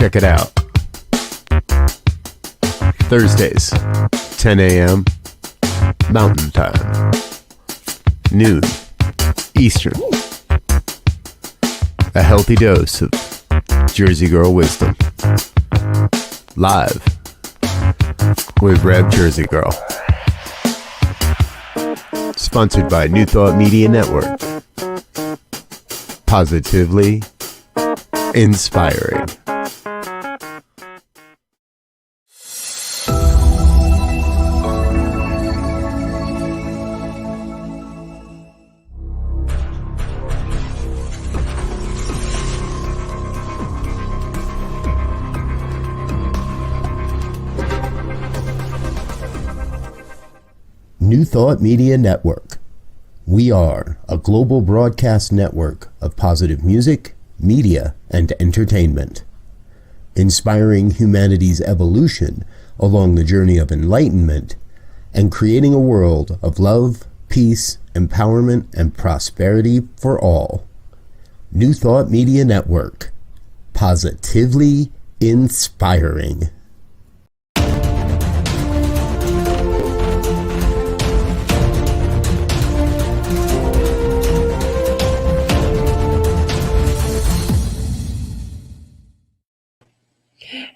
Check it out. Thursdays, 10 a.m. Mountain Time, noon Eastern. A healthy dose of Jersey Girl wisdom. Live with revjerseygirl. Sponsored by New Thought Media Network. Positively inspiring. New Thought Media Network. We are a global broadcast network of positive music, media, and entertainment, inspiring humanity's evolution along the journey of enlightenment and creating a world of love, peace, empowerment, and prosperity for all. New Thought Media Network. Positively inspiring.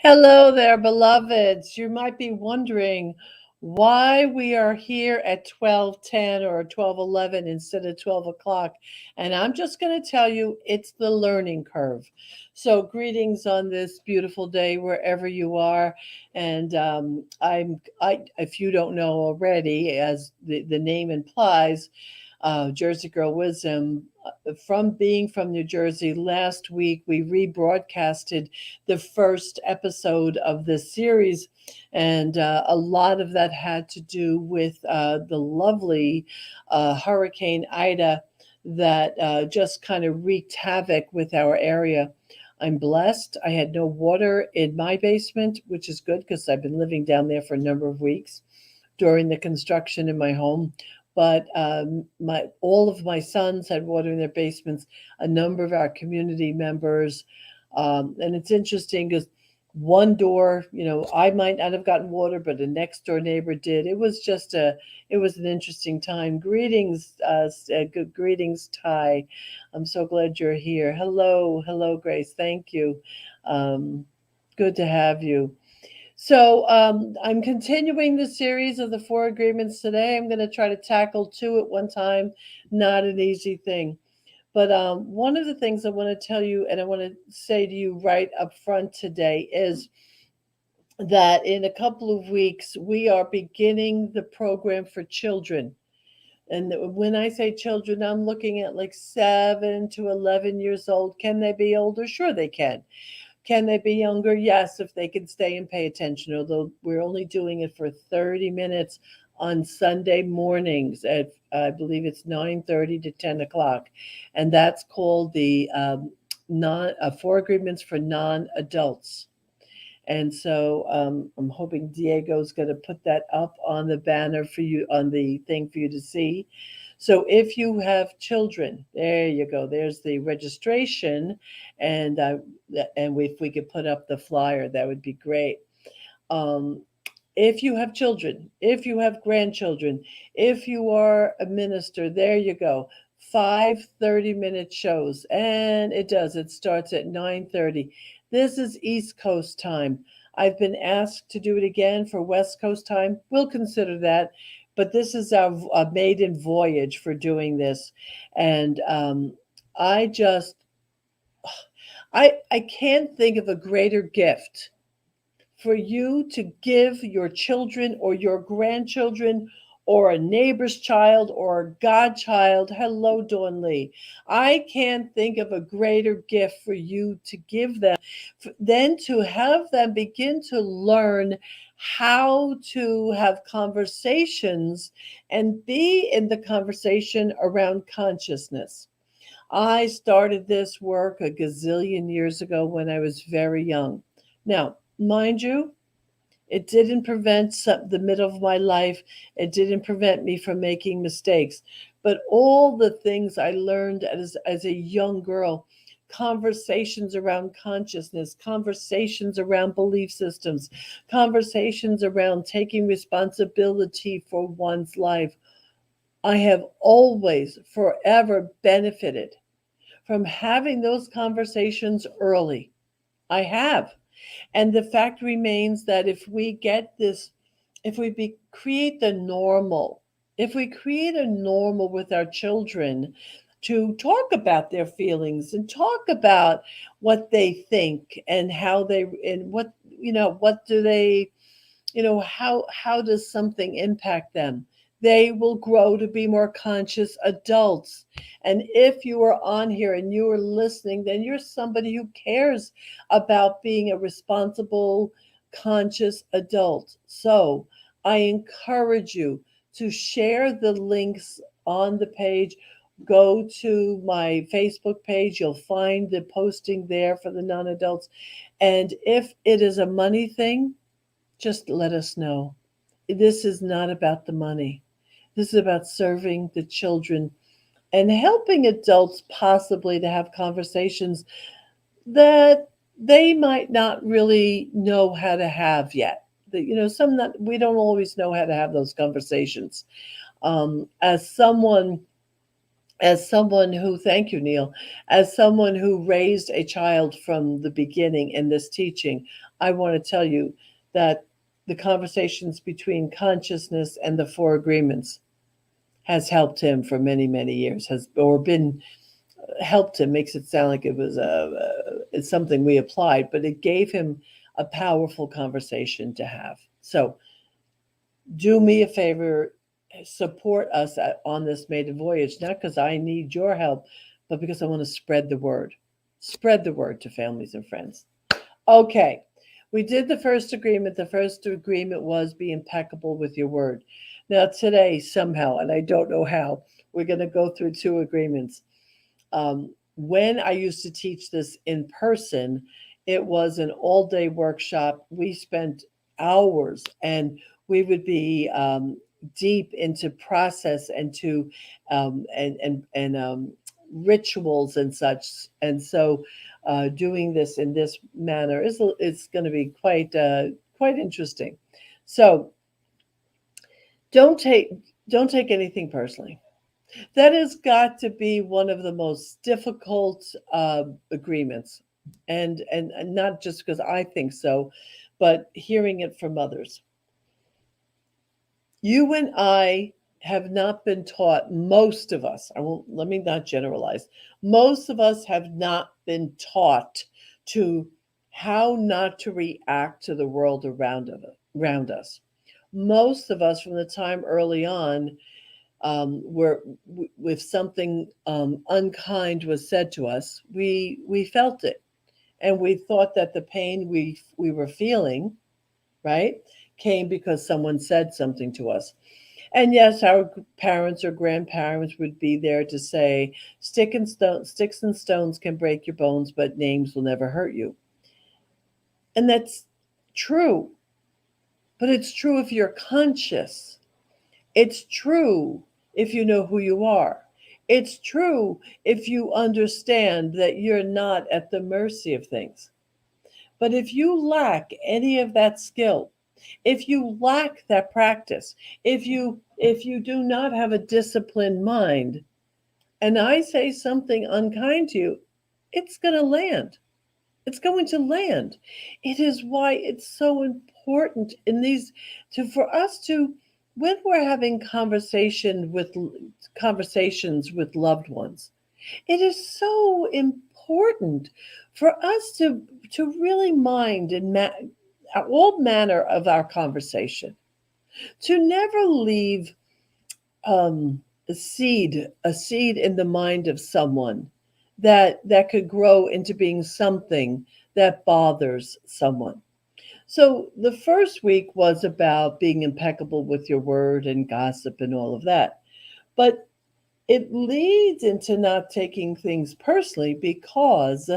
Hello there, beloveds. You might be wondering why we are here at 12:10 or 12:11 instead of 12 o'clock. And I'm just going to tell you it's the learning curve. So greetings on this beautiful day wherever you are. And if you don't know already, as the name implies, Jersey Girl Wisdom. From being from New Jersey, last week we rebroadcasted the first episode of this series, and a lot of that had to do with the lovely Hurricane Ida that just kind of wreaked havoc with our area. I'm blessed. I had no water in my basement, which is good because I've been living down there for a number of weeks during the construction in my home. But all of my sons had water in their basements, a number of our community members. And it's interesting because one door, I might not have gotten water, but the next door neighbor did. It was an interesting time. Greetings, good greetings, Ty. I'm so glad you're here. Hello, Grace. Thank you. Good to have you. So I'm continuing the series of the 4 agreements today. I'm going to try to tackle 2 at one time. Not an easy thing. But one of the things I want to tell you and I want to say to you right up front today is that in a couple of weeks, we are beginning the program for children. And when I say children, I'm looking at like 7 to 11 years old. Can they be older? Sure, they can. Can they be younger? Yes, if they can stay and pay attention, although we're only doing it for 30 minutes on Sunday mornings at, I believe it's 9:30 to 10 o'clock. And that's called the 4 agreements for non-adults. And so I'm hoping Diego's going to put that up on the banner for you, on the thing for you to see. So if you have children, there you go. There's the registration, and if we could put up the flyer, that would be great. If you have children, if you have grandchildren, if you are a minister, there you go. 5 30-minute shows, and it starts at 9:30. This is East Coast time. I've been asked to do it again for West Coast time. We'll consider that. But this is our maiden voyage for doing this. And I can't think of a greater gift for you to give your children or your grandchildren or a neighbor's child or a godchild. Hello, Don Lee. I can't think of a greater gift for you to give them than to have them begin to learn how to have conversations and be in the conversation around consciousness. I started this work a gazillion years ago when I was very young. Now, mind you, it didn't prevent the middle of my life. It didn't prevent me from making mistakes. But all the things I learned as a young girl conversations around consciousness, conversations around belief systems, conversations around taking responsibility for one's life. I have always, forever benefited from having those conversations early. I have. And the fact remains that if we get this, if we create the normal, if we create a normal with our children to talk about their feelings and talk about what they think and how they, and what, what do they, how does something impact them, they will grow to be more conscious adults. And if you are on here and you are listening, then you're somebody who cares about being a responsible, conscious adult. So I encourage you to share the links on the page. Go to my Facebook page, you'll find the posting there for the non-adults. And if it is a money thing, just let us know. This is not about the money. This is about serving the children and helping adults possibly to have conversations that they might not really know how to have yet. That, some that we don't always know how to have those conversations. As someone who, thank you, Neil, as someone who raised a child from the beginning in this teaching, I want to tell you that the conversations between consciousness and the four agreements has helped him for many, many years, helped him, makes it sound like it was it's something we applied, but it gave him a powerful conversation to have. So do me a favor, support us on this maiden voyage, not because I need your help, but because I want to spread the word. Spread the word to families and friends. Okay, we did the first agreement. The first agreement was be impeccable with your word. Now today, somehow, and I don't know how, we're going to go through two agreements. When I used to teach this in person, it was an all-day workshop. We spent hours, and we would be deep into process and to rituals and such. And so, doing this in this manner is going to be quite interesting. So don't take anything personally. That has got to be one of the most difficult agreements, and not just because I think so, but hearing it from others. You and I have not been taught, most of us, let me not generalize, most of us have not been taught to how not to react to the world around us. Most of us, from the time early on, where if something unkind was said to us, we felt it, and we thought that the pain we were feeling, right, came because someone said something to us. And yes, our parents or grandparents would be there to say, sticks and stones can break your bones, but names will never hurt you. And that's true. But it's true if you're conscious. It's true if you know who you are. It's true if you understand that you're not at the mercy of things. But if you lack any of that skill, if you lack that practice, if you do not have a disciplined mind, and I say something unkind to you, it's going to land. It's going to land. It is why it's so important in these for us to, when we're having conversations with loved ones, it is so important for us to really mind and all manner of our conversation, to never leave a seed in the mind of someone that could grow into being something that bothers someone. So the first week was about being impeccable with your word and gossip and all of that. But it leads into not taking things personally, because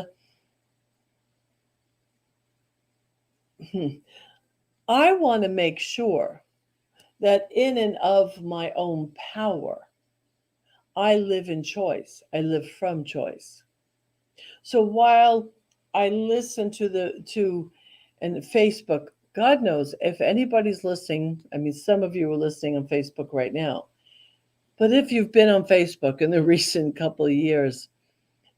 I want to make sure that in and of my own power, I live in choice. I live from choice. So while I listen to and Facebook, God knows if anybody's listening, I mean some of you are listening on Facebook right now. But if you've been on Facebook in the recent couple of years,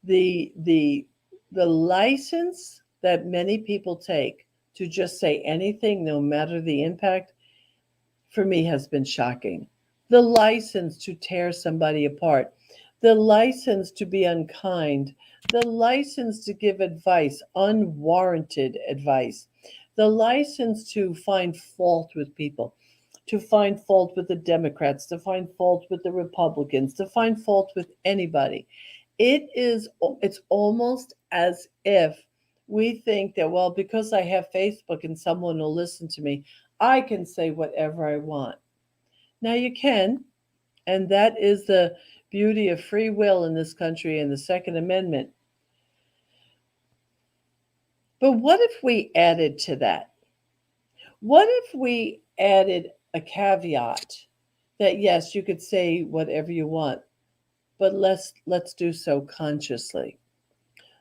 the the the license that many people take to just say anything no matter the impact for me has been shocking. The license to tear somebody apart, the license to be unkind, the license to give advice, unwarranted advice, the license to find fault with people, to find fault with the Democrats, to find fault with the Republicans, to find fault with anybody. It's almost as if we think that, well, because I have Facebook and someone will listen to me, I can say whatever I want. Now you can, and that is the beauty of free will in this country and the Second Amendment. But what if we added to that? What if we added a caveat that yes, you could say whatever you want, but let's do so consciously.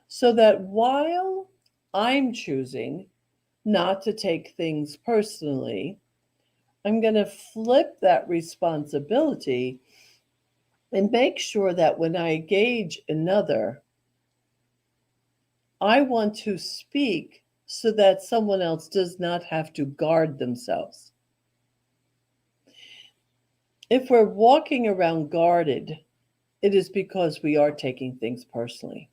So that while I'm choosing not to take things personally, I'm going to flip that responsibility and make sure that when I engage another, I want to speak so that someone else does not have to guard themselves. If we're walking around guarded, it is because we are taking things personally.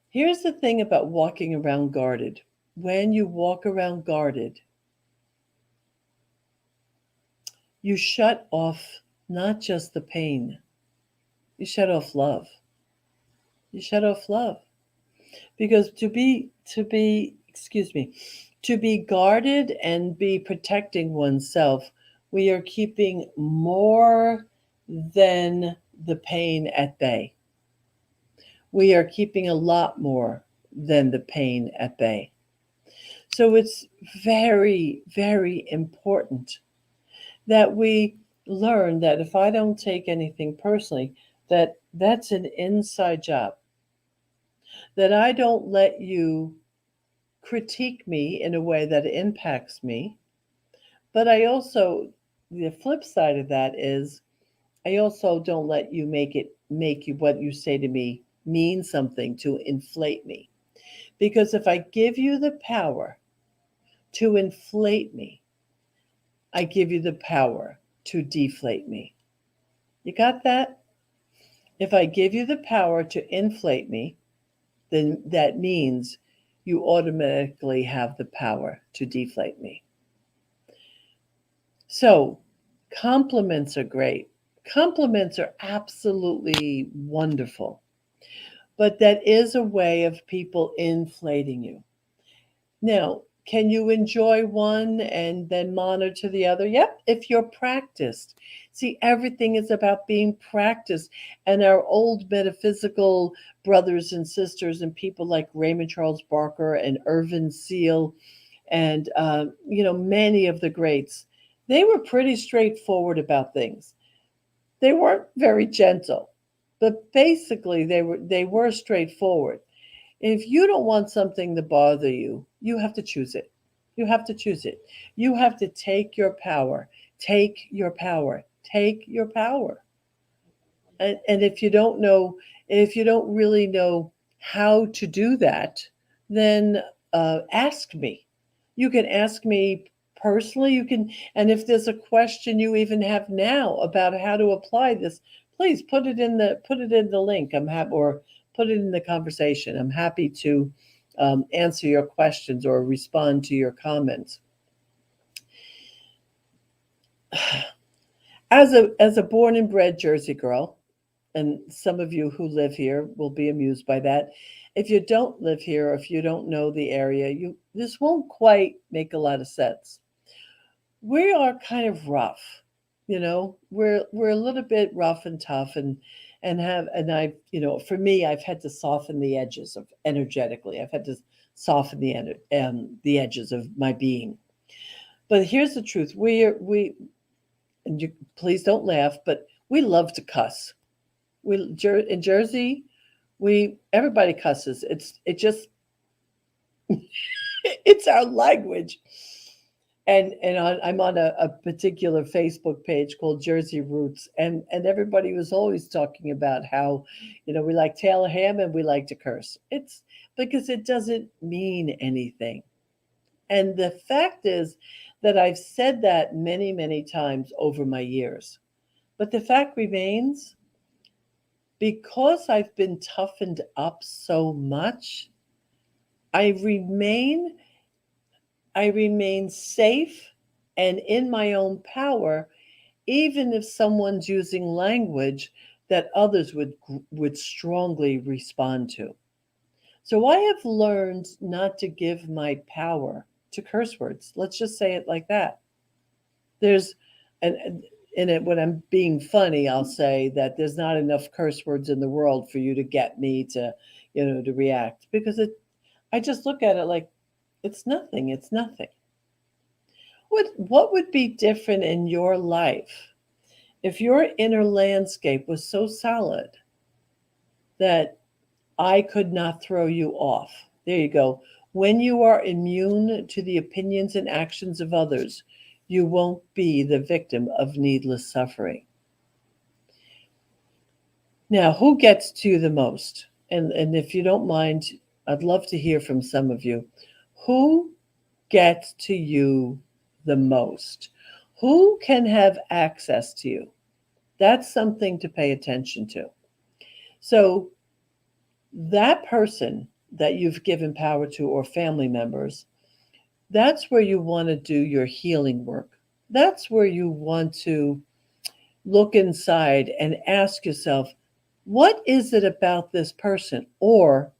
Here's the thing about walking around guarded. When you walk around guarded, you shut off not just the pain, you shut off love. You shut off love. Because to be guarded and be protecting oneself, we are keeping more than the pain at bay. We are keeping a lot more than the pain at bay. So it's very, very important that we learn that if I don't take anything personally, that's an inside job. That I don't let you critique me in a way that impacts me. But I also, the flip side of that is, I also don't let you make you what you say to me mean something to inflate me. Because if I give you the power to inflate me, I give you the power to deflate me. You got that? If I give you the power to inflate me, then that means you automatically have the power to deflate me. So, compliments are great. Compliments are absolutely wonderful. But that is a way of people inflating you. Now, can you enjoy one and then monitor the other? Yep, if you're practiced. See, everything is about being practiced. And our old metaphysical brothers and sisters and people like Raymond Charles Barker and Irvin Seal and, many of the greats, they were pretty straightforward about things. They weren't very gentle, but basically they were straightforward. If you don't want something to bother you, you have to choose it. You have to choose it. You have to take your power. Take your power. Take your power. And if you don't really know how to do that, then ask me. You can ask me personally. You can, and if there's a question you even have now about how to apply this, please put it in the link. I'm happy, or put it in the conversation. I'm happy to answer your questions or respond to your comments. As a born and bred Jersey girl, and some of you who live here will be amused by that. If you don't live here, or if you don't know the area, this won't quite make a lot of sense. We are kind of rough, We're a little bit rough and tough, and for me, I've had to soften the edges of energetically. I've had to soften the edges of my being. But here's the truth: we and please don't laugh, but we love to cuss. In Jersey, Everybody cusses. It just it's our language. I'm on a particular Facebook page called Jersey Roots, and everybody was always talking about how, we like Taylor ham and we like to curse. It's because it doesn't mean anything. And the fact is that I've said that many, many times over my years. But the fact remains, because I've been toughened up so much, I remain I remain safe and in my own power, even if someone's using language that others would strongly respond to. So I have learned not to give my power to curse words. Let's just say it like that. There's and in it when I'm being funny, I'll say that there's not enough curse words in the world for you to get me to react, because I just look at it like it's nothing. It's nothing. What would be different in your life if your inner landscape was so solid that I could not throw you off? There you go. When you are immune to the opinions and actions of others, you won't be the victim of needless suffering. Now, who gets to you the most? And if you don't mind, I'd love to hear from some of you. Who gets to you the most? Who can have access to you? That's something to pay attention to. So, that person that you've given power to, or family members, that's where you want to do your healing work. That's where you want to look inside and ask yourself, what is it about this person? Or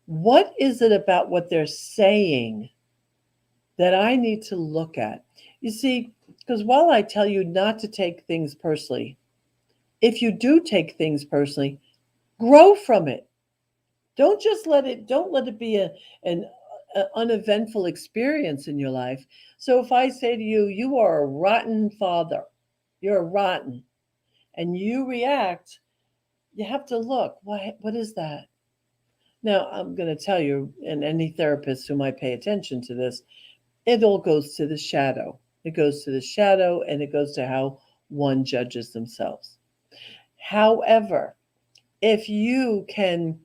what is it about what they're saying that I need to look at? You see, because while I tell you not to take things personally, if you do take things personally, grow from it. Don't let it be an uneventful experience in your life. So if I say to you, you are a rotten father, you're rotten, and you react, you have to look, what is that? Now, I'm going to tell you, and any therapist who might pay attention to this, it all goes to the shadow. It goes to the shadow, and it goes to how one judges themselves. However, if you can,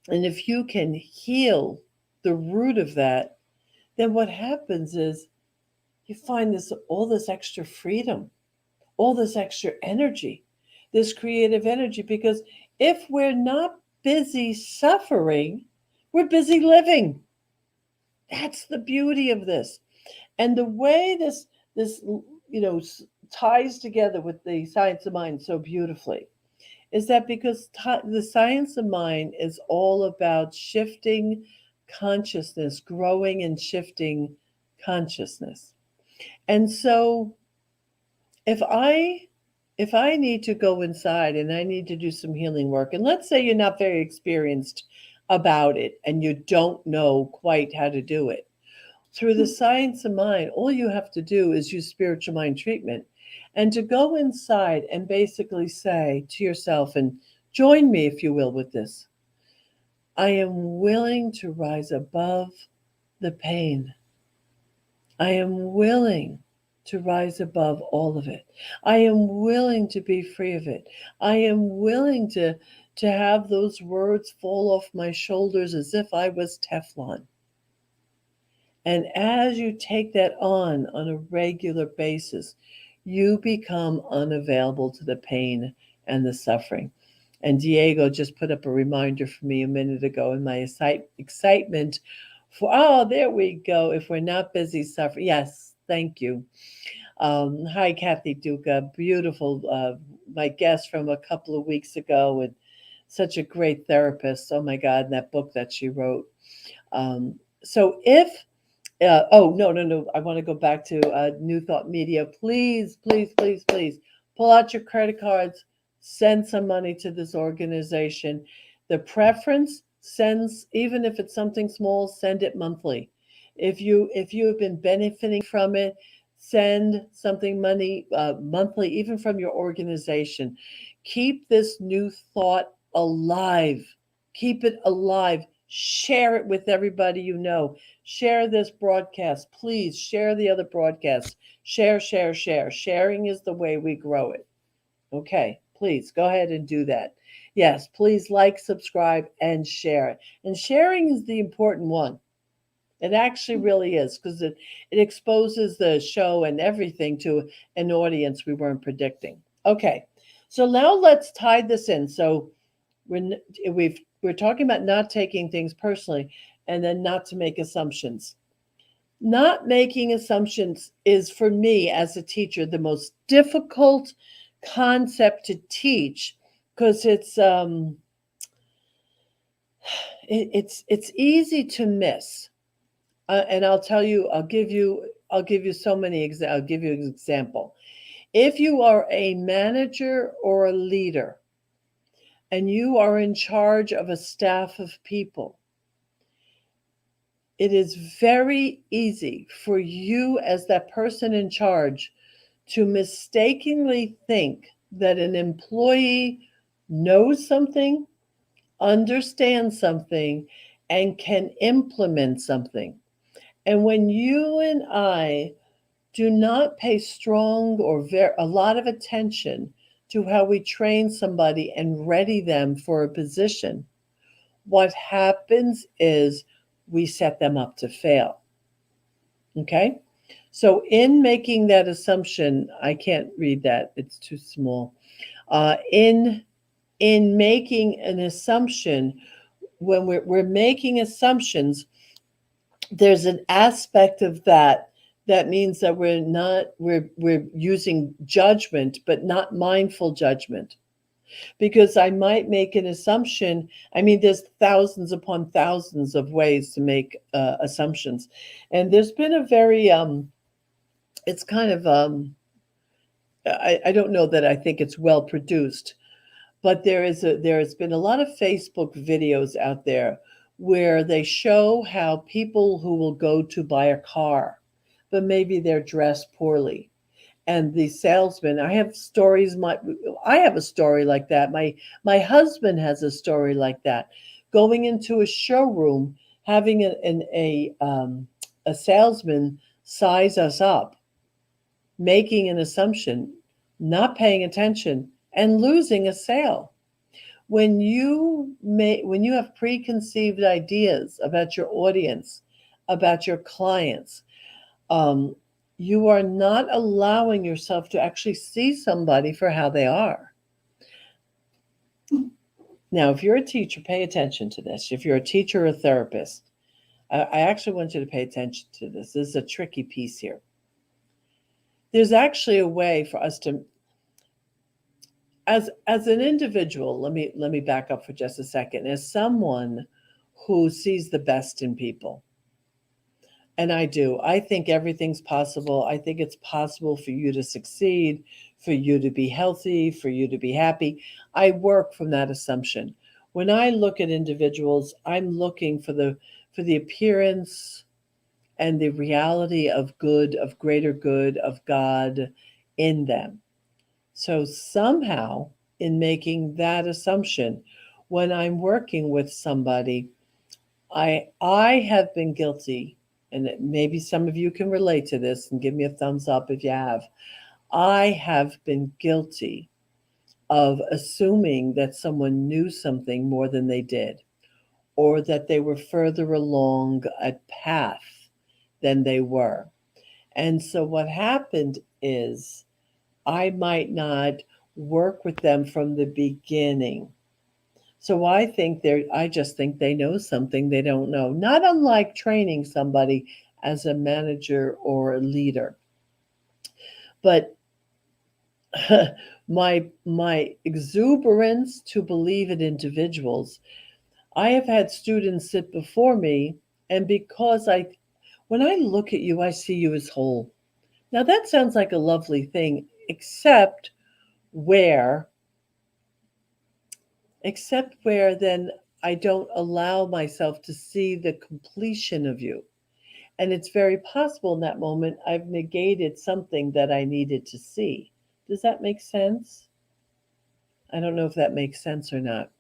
if you can heal the root of that, then what happens is you find all this extra freedom, all this extra energy, this creative energy. Because if we're not busy suffering, we're busy living. That's the beauty of this. And the way this ties together with the science of mind so beautifully is that because the science of mind is all about shifting consciousness, growing and shifting consciousness. And so if I need to go inside and I need to do some healing work, and let's say you're not very experienced about it and you don't know quite how to do it, through the science of mind, all you have to do is use spiritual mind treatment and to go inside and basically say to yourself, and join me if you will with this, I am willing to rise above the pain. I am willing to rise above all of it. I am willing to be free of it. I am willing to have those words fall off my shoulders as if I was Teflon. And as you take that on a regular basis, you become unavailable to the pain and the suffering. And Diego just put up a reminder for me a minute ago in my excitement for, oh, there we go. If we're not busy suffering. Yes, thank you. Hi, Kathy Duca. Beautiful. My guest from a couple of weeks ago, and such a great therapist. Oh my God, and that book that she wrote. So if oh, no, no, no. I want to go back to New Thought Media. Please, please, please, please pull out your credit cards, send some money to this organization. The preference, sends, even if it's something small, send it monthly. If you have been benefiting from it, send something money monthly, even from your organization. Keep this New Thought alive. Keep it alive. Share it with everybody you know. Share this broadcast. Please share the other broadcasts. Share, share, share. Sharing is the way we grow it. Okay, please go ahead and do that. Yes, please like, subscribe, and share. And sharing is the important one. It actually really is, because it exposes the show and everything to an audience we weren't predicting. Okay, so now let's tie this in. So we're talking about not taking things personally, and then not to make assumptions. Not making assumptions is, for me as a teacher, the most difficult concept to teach, because it's easy to miss. And I'll tell you, I'll give you so many. I'll give you an example. If you are a manager or a leader, and you are in charge of a staff of people, it is very easy for you as that person in charge to mistakenly think that an employee knows something, understands something, and can implement something. And when you and I do not pay strong or a lot of attention to how we train somebody and ready them for a position, what happens is we set them up to fail. Okay? So in making that assumption, I can't read that, it's too small. In making an assumption, when we're making assumptions, there's an aspect of that means that we're using judgment, but not mindful judgment. Because I might make an assumption. I mean, there's thousands upon thousands of ways to make assumptions, and there's been a very it's kind of I don't know that I think it's well produced, but there has been a lot of Facebook videos out there where they show how people who will go to buy a car, but maybe they're dressed poorly, and the salesman, I have a story like that. My husband has a story like that. Going into a showroom, having a salesman size us up, making an assumption, not paying attention, and losing a sale. When you have preconceived ideas about your audience, about your clients, you are not allowing yourself to actually see somebody for how they are. Now, if you're a teacher, pay attention to this. If you're a teacher or a therapist, I actually want you to pay attention to this. This is a tricky piece here. There's actually a way for us to, as an individual, let me back up for just a second. As someone who sees the best in people, and I do. I think everything's possible. I think it's possible for you to succeed, for you to be healthy, for you to be happy. I work from that assumption. When I look at individuals, I'm looking for the appearance and the reality of good, of greater good, of God in them. So somehow, in making that assumption, when I'm working with somebody, I have been guilty, and maybe some of you can relate to this and give me a thumbs up if you have. I have been guilty of assuming that someone knew something more than they did, or that they were further along a path than they were. And so what happened is I might not work with them from the beginning. So I just think they know something they don't know. Not unlike training somebody as a manager or a leader. But my exuberance to believe in individuals, I have had students sit before me, and because when I look at you, I see you as whole. Now that sounds like a lovely thing, except where then I don't allow myself to see the completion of you. And it's very possible in that moment I've negated something that I needed to see. Does that make sense? I don't know if that makes sense or not.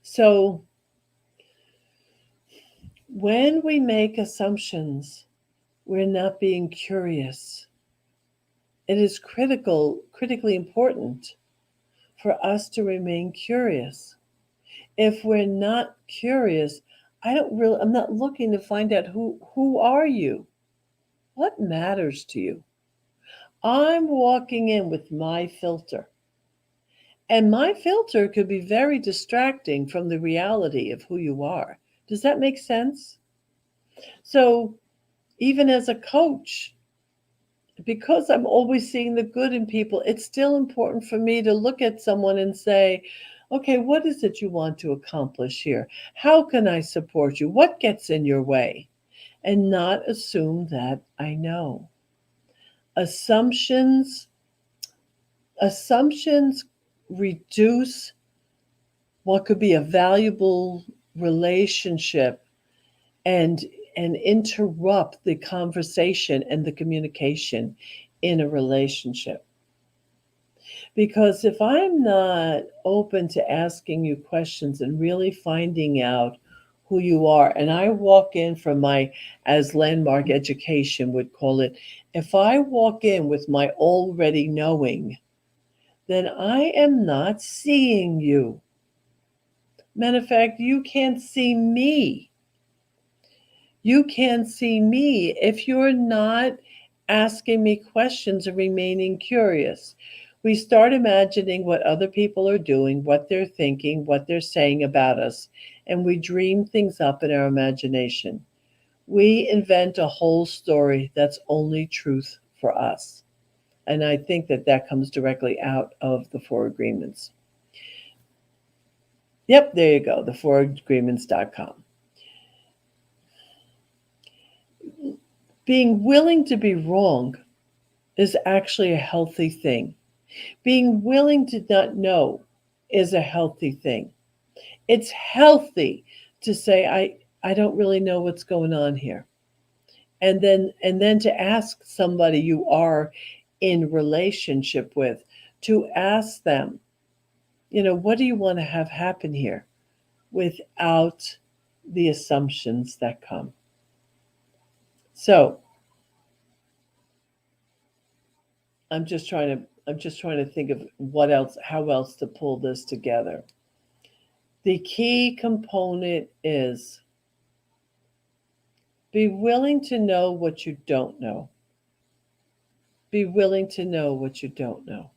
So when we make assumptions, we're not being curious. It is critically important for us to remain curious. If we're not curious, I'm not looking to find out who are you? What matters to you? I'm walking in with my filter. And my filter could be very distracting from the reality of who you are. Does that make sense? So, even as a coach, because I'm always seeing the good in people, it's still important for me to look at someone and say, okay, what is it you want to accomplish here? How can I support you? What gets in your way? And not assume that I know. Assumptions reduce what could be a valuable relationship and and interrupt the conversation and the communication in a relationship. Because if I'm not open to asking you questions and really finding out who you are, and I walk in from my, as landmark education would call it, if I walk in with my already knowing, then I am not seeing you. Matter of fact, you can't see me. You can't see me if you're not asking me questions and remaining curious. We start imagining what other people are doing, what they're thinking, what they're saying about us, and we dream things up in our imagination. We invent a whole story that's only truth for us. And I think that that comes directly out of the Four Agreements. Yep, there you go, thefouragreements.com. Being willing to be wrong is actually a healthy thing. Being willing to not know is a healthy thing. It's healthy to say, I don't really know what's going on here. And then to ask somebody you are in relationship with, to ask them, what do you want to have happen here, without the assumptions that come. So I'm just trying to think of how else to pull this together. The key component is be willing to know what you don't know. Be willing to know what you don't know.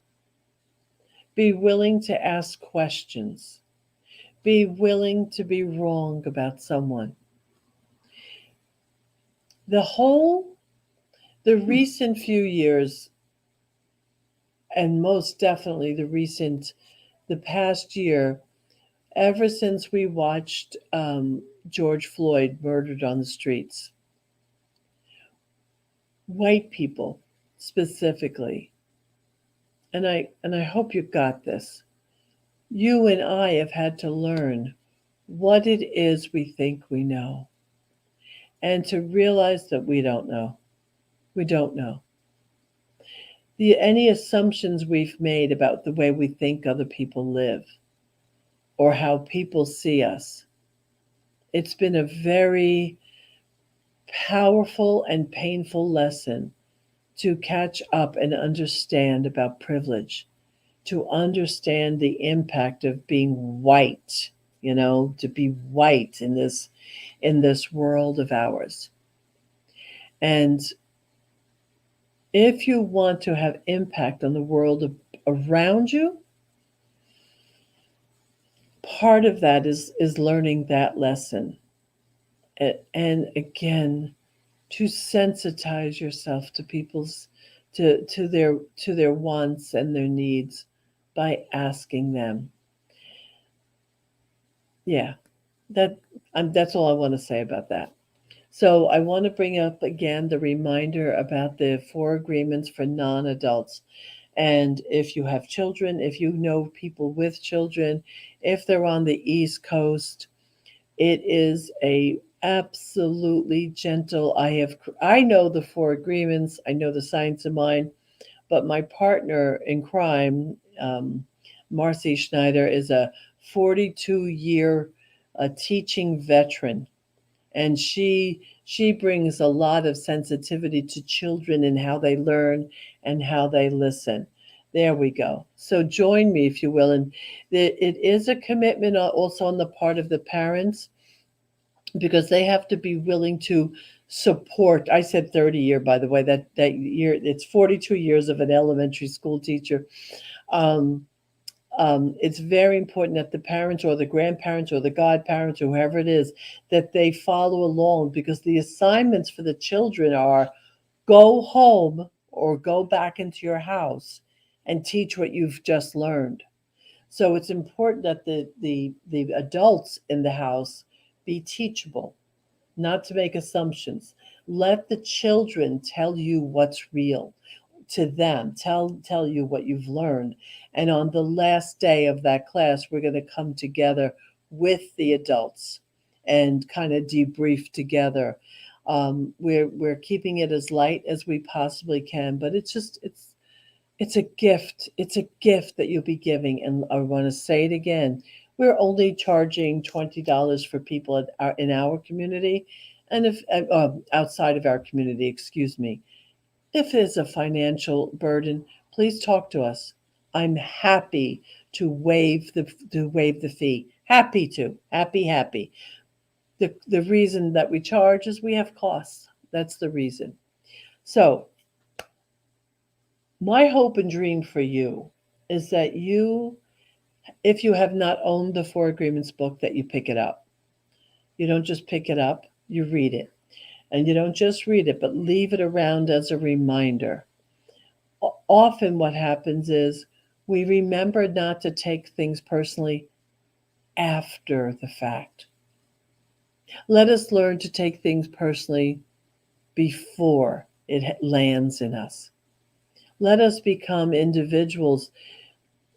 Be willing to ask questions. Be willing to be wrong about someone. The recent few years, and most definitely the past year, ever since we watched George Floyd murdered on the streets, white people specifically, and I hope you got this. You and I have had to learn what it is we think we know, and to realize that we don't know. We don't know. Any assumptions we've made about the way we think other people live or how people see us. It's been a very powerful and painful lesson to catch up and understand about privilege, to understand the impact of being white, to be white in this world of ours. And if you want to have impact on the world around you, part of that is learning that lesson. And again, to sensitize yourself to people's to their wants and their needs by asking them. Yeah, that's all I want to say about that. So I want to bring up again the reminder about the four agreements for non-adults. And if you have children, if you know people with children, if they're on the East Coast, it is a absolutely gentle. I know the four agreements. I know the science of mind, but my partner in crime, Marcy Schneider, is a 42-year teaching veteran, and she brings a lot of sensitivity to children and how they learn and how they listen. There we go. So join me, if you will. And it is a commitment also on the part of the parents, because they have to be willing to support. I said 30-year, by the way. That year, it's 42 years of an elementary school teacher. Um, it's very important that the parents or the grandparents or the godparents or whoever it is, that they follow along, because the assignments for the children are: go home or go back into your house and teach what you've just learned. So it's important that the adults in the house be teachable, not to make assumptions. Let the children tell you what's real to them. Tell you what you've learned. And on the last day of that class, we're going to come together with the adults and kind of debrief together. We're keeping it as light as we possibly can, but it's a gift. It's a gift that you'll be giving. And I want to say it again. We're only charging $20 for people in our community, and if outside of our community, excuse me. If it's a financial burden, please talk to us. I'm happy to waive the fee. Happy to. Happy. The reason that we charge is we have costs. That's the reason. So my hope and dream for you is that you, if you have not owned the Four Agreements book, that you pick it up. You don't just pick it up, you read it. And you don't just read it, but leave it around as a reminder. Often, what happens is we remember not to take things personally after the fact. Let us learn to take things personally before it lands in us. Let us become individuals.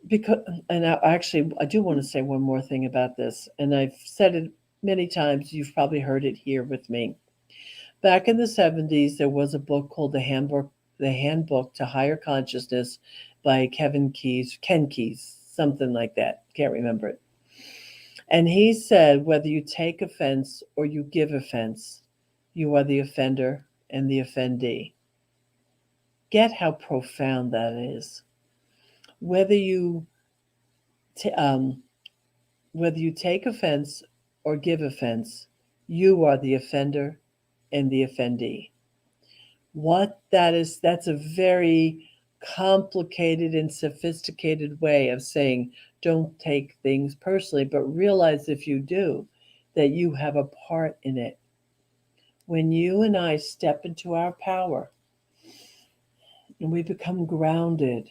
Because, and I do want to say one more thing about this, and I've said it many times. You've probably heard it here with me. Back in the 70s, there was a book called The Handbook to Higher Consciousness by Ken Keyes, something like that. Can't remember it. And he said, whether you take offense or you give offense, you are the offender and the offendee. Get how profound that is. Whether you t- um, whether you take offense or give offense, you are the offender and the offendee. What that is, that's a very complicated and sophisticated way of saying don't take things personally, but realize if you do, that you have a part in it. When you and I step into our power and we become grounded,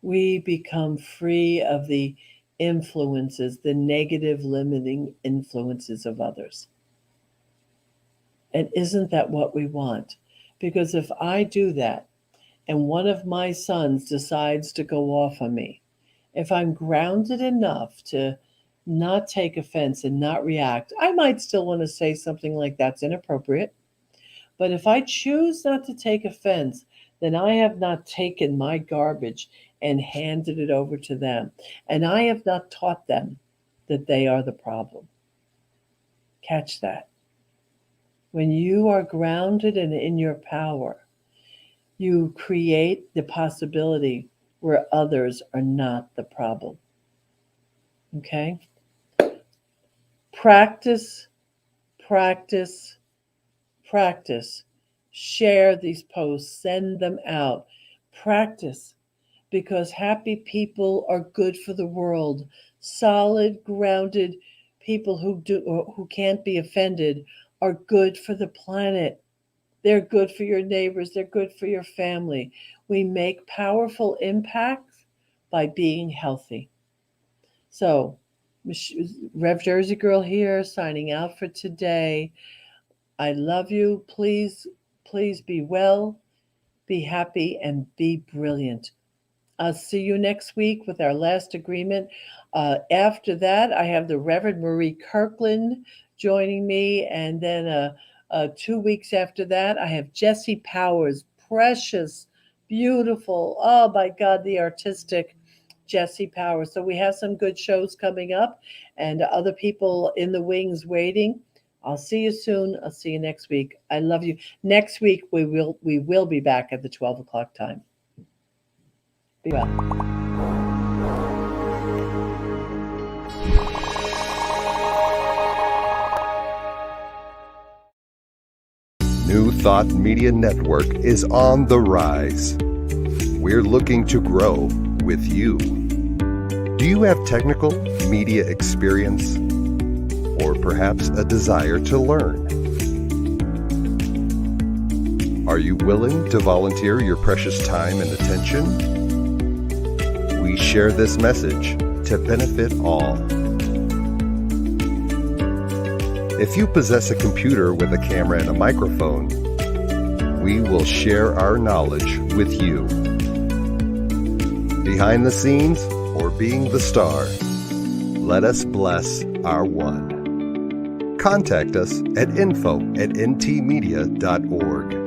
we become free of the influences, the negative limiting influences of others. And isn't that what we want? Because if I do that and one of my sons decides to go off on me, if I'm grounded enough to not take offense and not react, I might still want to say something like that's inappropriate. But if I choose not to take offense, then I have not taken my garbage and handed it over to them. And I have not taught them that they are the problem. Catch that. When you are grounded and in your power, you create the possibility where others are not the problem. Okay? Practice, practice, practice. Share these posts, send them out. Practice, because happy people are good for the world. Solid, grounded people who can't be offended are good for the planet. They're good for your neighbors, they're good for your family. We make powerful impacts by being healthy. So, Rev Jersey Girl here, signing out for today. I love you. Please be well, be happy, and be brilliant. I'll see you next week with our last agreement. After that, I have the Reverend Marie Kirkland joining me. And then 2 weeks after that, I have Jesse Powers, precious, beautiful, oh my God, the artistic Jesse Powers. So we have some good shows coming up and other people in the wings waiting. I'll see you soon. I'll see you next week. I love you. Next week we will be back at the 12 o'clock time. Be well. New Thought Media Network is on the rise. We're looking to grow with you. Do you have technical media experience? Or perhaps a desire to learn? Are you willing to volunteer your precious time and attention? We share this message to benefit all. If you possess a computer with a camera and a microphone, we will share our knowledge with you. Behind the scenes or being the star, let us bless our one. Contact us at info@ntmedia.org.